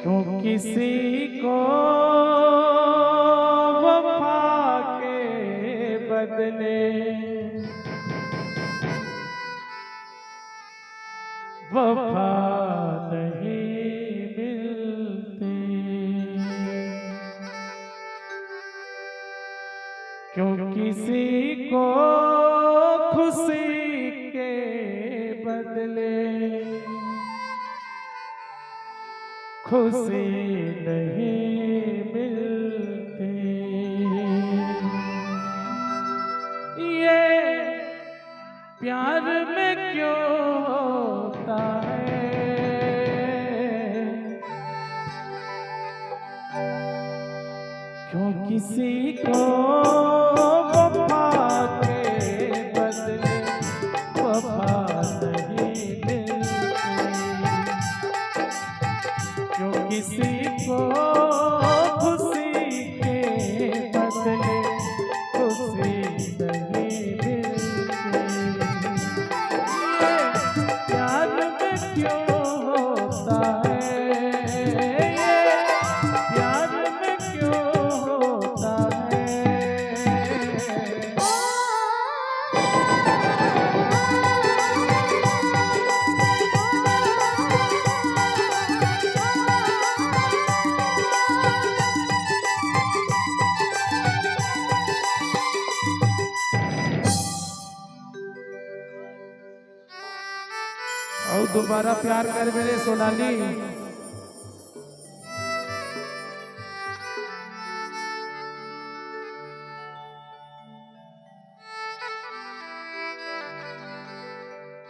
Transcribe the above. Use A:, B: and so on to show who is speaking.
A: क्यों किसी को वफा के बदले वफा नहीं मिलती, क्यों किसी को खुशी के बदले खुशी नहीं मिलती। ये प्यार में क्यों होता है, क्यों किसी को वफा के बदले वफा नहीं मिलती, क्यों किसी को खुशी के बदले खुशी नहीं मिलती। ये प्यार में क्यों होता है, ये प्यार में क्यों होता है। और दोबारा प्यार कर मेरे सोनाली।